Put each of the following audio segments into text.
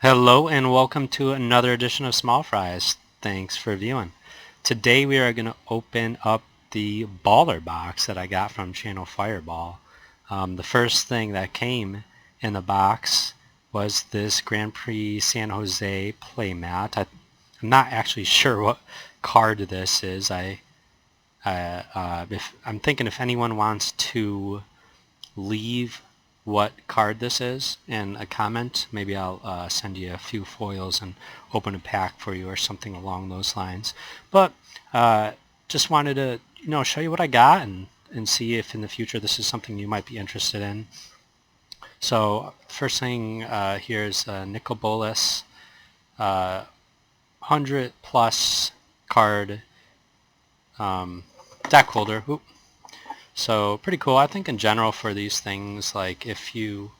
Hello and welcome to another edition of SmallFries. Thanks for viewing. Today we are going to open up the baller box that I got from ChannelFireball. The first thing that came in the box was this Grand Prix San Jose playmat. I'm not actually sure what card this is. I'm thinking if anyone wants to leave what card this is in a comment, maybe I'll send you a few foils and open a pack for you or something along those lines. But just wanted to show you what I got and see if in the future this is something you might be interested in. So first thing here is a Nicol Bolas 100 plus card deck holder. Oop. So pretty cool. I think in general for these things, like if you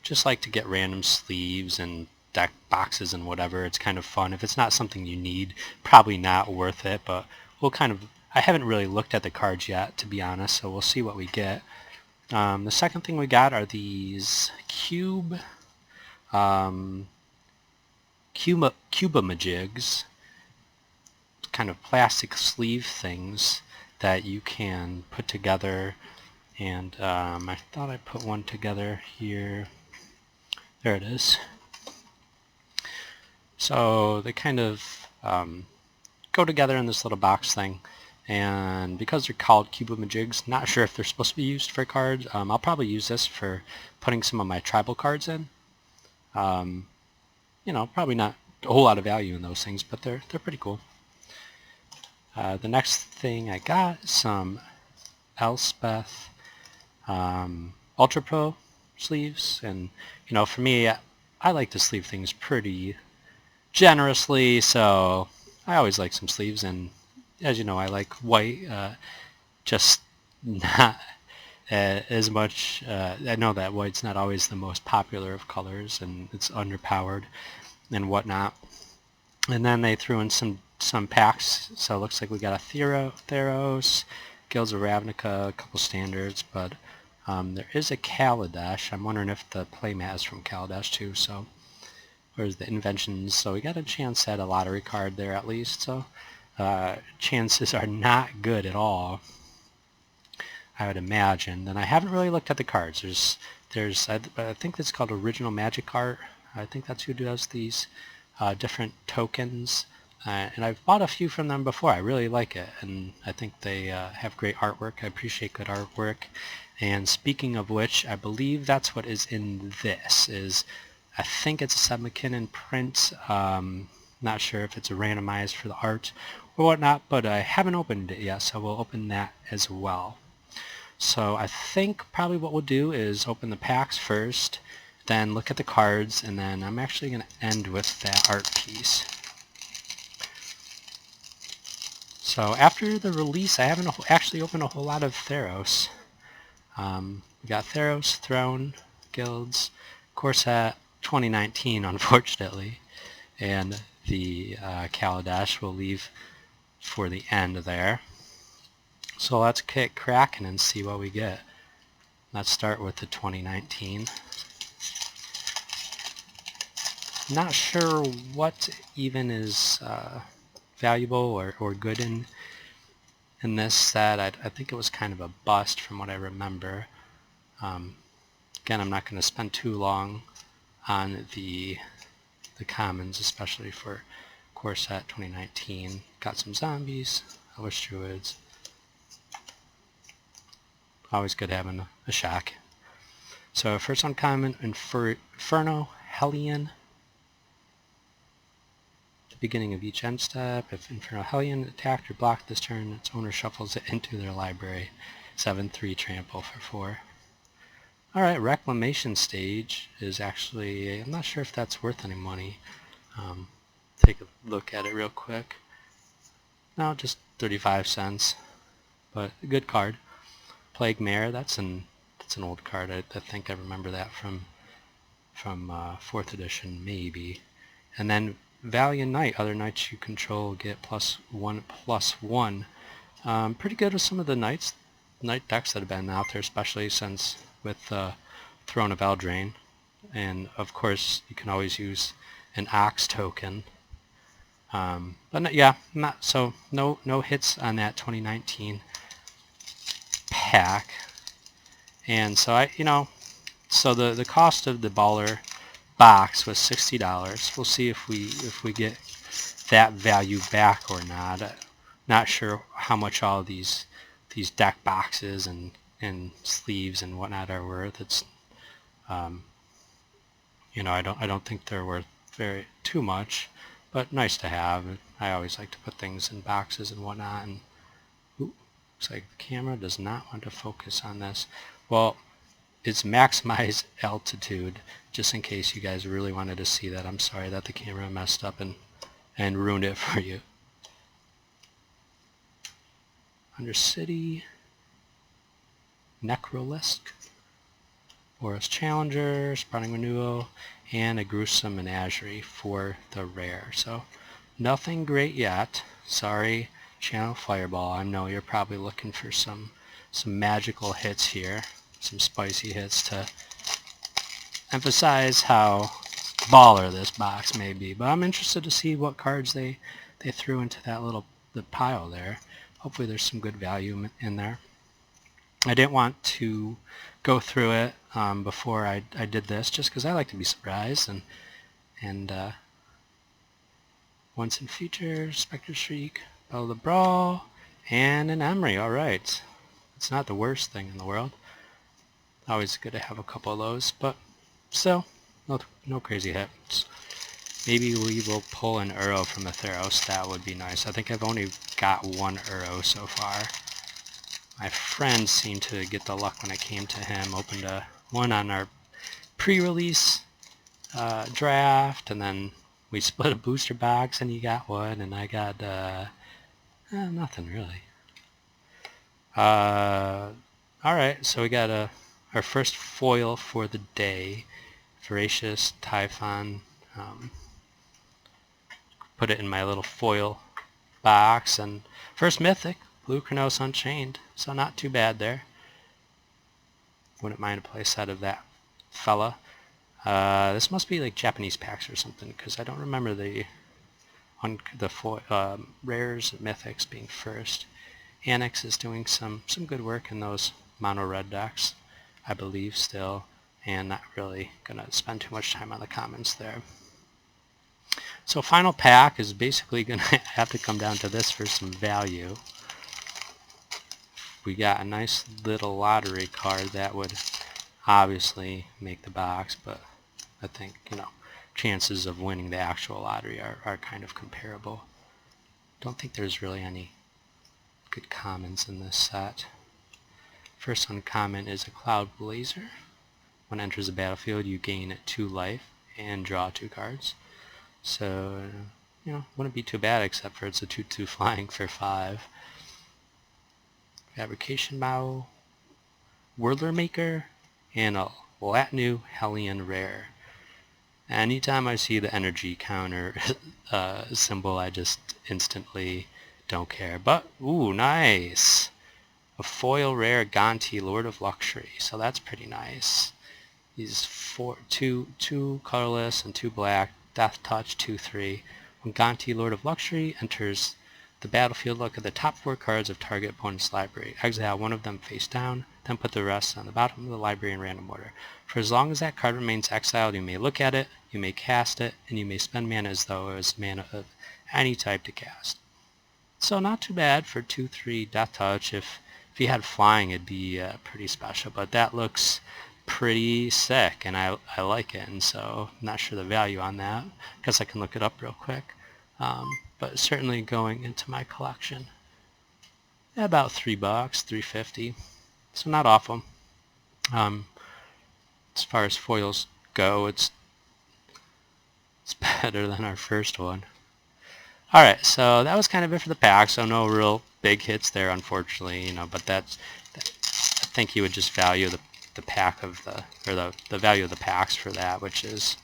just like to get random sleeves and deck boxes and whatever, it's kind of fun. If it's not something you need, probably not worth it, but I haven't really looked at the cards yet, to be honest, so we'll see what we get. The second thing we got are these Cuba majigs, kind of plastic sleeve things that you can put together, and I thought I put one together here. There it is. So they kind of go together in this little box thing, and because they're called Cuba majigs, not sure if they're supposed to be used for cards. I'll probably use this for putting some of my tribal cards in. Probably not a whole lot of value in those things, but they're pretty cool. The next thing I got is some Elspeth Ultra Pro sleeves, and for me, I like to sleeve things pretty generously, so I always like some sleeves, and as you know, I like white, just not as much. I know that white's not always the most popular of colors, and it's underpowered and whatnot. And then they threw in some packs, so it looks like we got a Theros, Guilds of Ravnica, a couple standards, but there is a Kaladesh. I'm wondering if the playmat is from Kaladesh too, so where's the inventions? So we got a chance at a lottery card there at least, so chances are not good at all, I would imagine. And I haven't really looked at the cards. I think it's called Original Magic Art. I think that's who does these different tokens. And I've bought a few from them before. I really like it, and I think they have great artwork. I appreciate good artwork. And speaking of which, I believe that's what is in this. I think it's a Seb McKinnon print. Not sure if it's a randomized for the art or whatnot, but I haven't opened it yet, so we'll open that as well. So I think probably what we'll do is open the packs first, then look at the cards, and then I'm actually going to end with that art piece. So after the release, I haven't actually opened a whole lot of Theros. We got Theros, Throne, Guilds, Corset 2019, unfortunately, and the Kaladesh we'll leave for the end there. So let's get cracking and see what we get. Let's start with the 2019. Not sure what even is valuable or good in this set. I think it was kind of a bust from what I remember. Again, I'm not going to spend too long on the commons, especially for Corset 2019. Got some zombies, Elvish Druids. Always good having a shock. So first uncommon, Inferno Hellion. Beginning of each end step, if Inferno Hellion attacked or blocked this turn, its owner shuffles it into their library. 7/3 trample for 4. Alright, Reclamation Stage is actually, I'm not sure if that's worth any money. Take a look at it real quick. No, just 35 cents, but a good card. Plague Mare, that's an old card. I think I remember that from 4th edition maybe. And then Valiant Knight, other knights you control get +1/+1. Pretty good with some of the knight decks that have been out there, especially since with Throne of Eldraine. And of course you can always use an Ox token. But yeah, no hits on that 2019 pack. And so so the cost of the baller box was $60. We'll see if we get that value back or not. Not sure how much all these deck boxes and sleeves and whatnot are worth. It's I don't think they're worth too much, but nice to have. I always like to put things in boxes and whatnot. And looks like the camera does not want to focus on this. Well, it's maximize altitude, just in case you guys really wanted to see that. I'm sorry that the camera messed up and ruined it for you. Undercity, Necrolisk, Boros Challenger, Spawning Renewal, and a Gruesome Menagerie for the rare. So nothing great yet. Sorry, ChannelFireball. I know you're probably looking for some magical hits here, some spicy hits to emphasize how baller this box may be. But I'm interested to see what cards they threw into that the pile there. Hopefully there's some good value in there. I didn't want to go through it before I did this, just because I like to be surprised. And once in features, Spectre Shriek, Battle of the Brawl, and an Emery. All right, it's not the worst thing in the world. Always good to have a couple of those, but still, no crazy hits. Maybe we will pull an Uro from the Theros. That would be nice. I think I've only got one Uro so far. My friend seemed to get the luck when it came to him. Opened one on our pre-release draft, and then we split a booster box, and he got one, and I got nothing really. Alright, so we got our first foil for the day. Voracious Typhon. Put it in my little foil box, and first mythic, Blue Chronos Unchained, so not too bad there. Wouldn't mind a play set of that fella. This must be like Japanese packs or something, because I don't remember the rares and mythics being first. Annex is doing some good work in those mono red decks, I believe still, and not really gonna spend too much time on the commons there. So final pack is basically gonna have to come down to this for some value. We got a nice little lottery card that would obviously make the box, but I think chances of winning the actual lottery are kind of comparable. Don't think there's really any good commons in this set. First uncommon is a Cloud Blazer. When it enters the battlefield, you gain 2 life and draw 2 cards. So, wouldn't be too bad, except for it's a 2/2 flying for 5. Fabrication Bow, Whirler Maker, and a Latnu Hellion Rare. Anytime I see the energy counter symbol, I just instantly don't care. But, ooh, nice! A foil rare Gonti, Lord of Luxury. So that's pretty nice. These two colorless and 2 black. Death Touch 2/3. When Gonti, Lord of Luxury, enters the battlefield, look at the top 4 cards of target opponent's library. Exile one of them face down, then put the rest on the bottom of the library in random order. For as long as that card remains exiled, you may look at it, you may cast it, and you may spend mana as though it was mana of any type to cast. So not too bad for 2/3 Death Touch. If you had flying, it'd be pretty special, but that looks pretty sick, and I like it, and so I'm not sure the value on that. Guess I can look it up real quick, but certainly going into my collection. About $3, $3.50, so not awful. As far as foils go, it's better than our first one. Alright, so that was kind of it for the pack, so no real big hits there, unfortunately, but I think you would just value the pack of the value of the packs for that, which is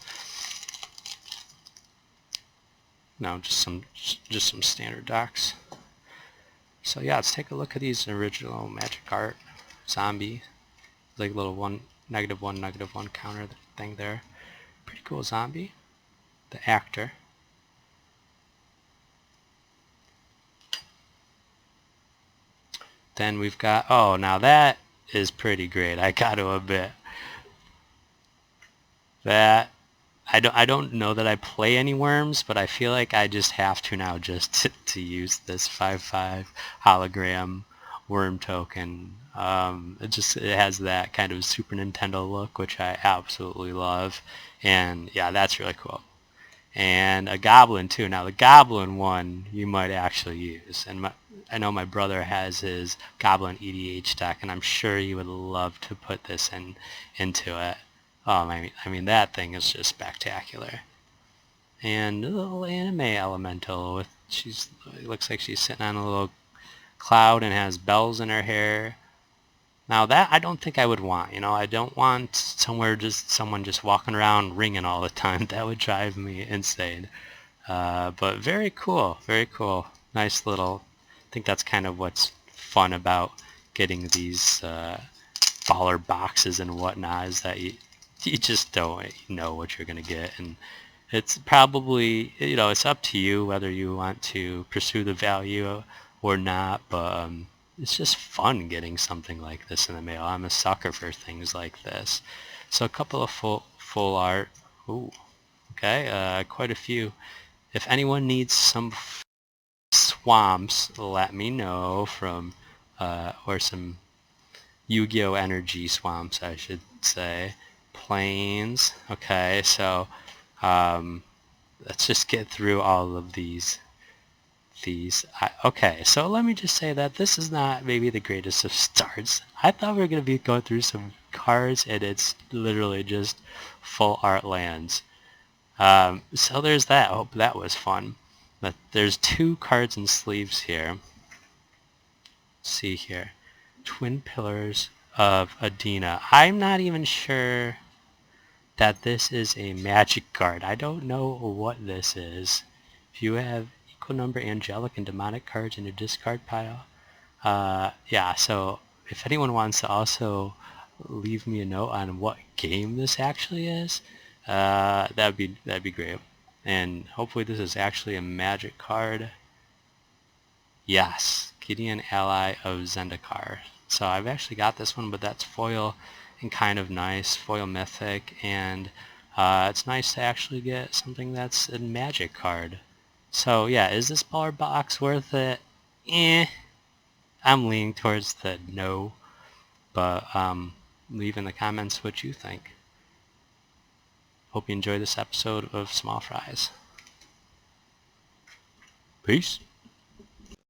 just some standard decks. So yeah, let's take a look at these original Magic Art zombie, like little -1/-1 counter thing there. Pretty cool zombie. the actor. Then we've got, oh, now that is pretty great, I gotta admit. That, I don't know that I play any worms, but I feel like I just have to now just to use this 5/5 hologram worm token. It has that kind of Super Nintendo look, which I absolutely love. And yeah, that's really cool. And a goblin too. Now the goblin one you might actually use, and I know my brother has his goblin EDH deck, and I'm sure he would love to put this into it. Oh, I mean that thing is just spectacular. And a little anime elemental with it looks like she's sitting on a little cloud and has bells in her hair. Now that I don't think I would want. I don't want someone just walking around ringing all the time. That would drive me insane. But very cool, very cool. Nice little, I think that's kind of what's fun about getting these baller boxes and whatnot, is that you just don't know what you're going to get. And it's probably, it's up to you whether you want to pursue the value or not, but it's just fun getting something like this in the mail. I'm a sucker for things like this. So a couple of full art. Ooh, okay, quite a few. If anyone needs some swamps, let me know or some Yu-Gi-Oh! Energy swamps, I should say. Plains. Okay, so let's just get through all of these. Okay, so let me just say that this is not maybe the greatest of starts. I thought we were going to be going through some cards, and it's literally just full art lands. So there's that. I hope that was fun. But there's 2 cards and sleeves here. Let's see here. Twin Pillars of Adina. I'm not even sure that this is a magic card. I don't know what this is. If you have equal number angelic and demonic cards in your discard pile, yeah, so if anyone wants to also leave me a note on what game this actually is, that'd be great. And hopefully this is actually a magic card. Yes, Gideon Ally of Zendikar. So I've actually got this one, but that's foil and kind of nice, foil mythic, and it's nice to actually get something that's a magic card. So yeah, is this baller box worth it? I'm leaning towards the no, but leave in the comments what you think. Hope you enjoyed this episode of Small Fries. Peace.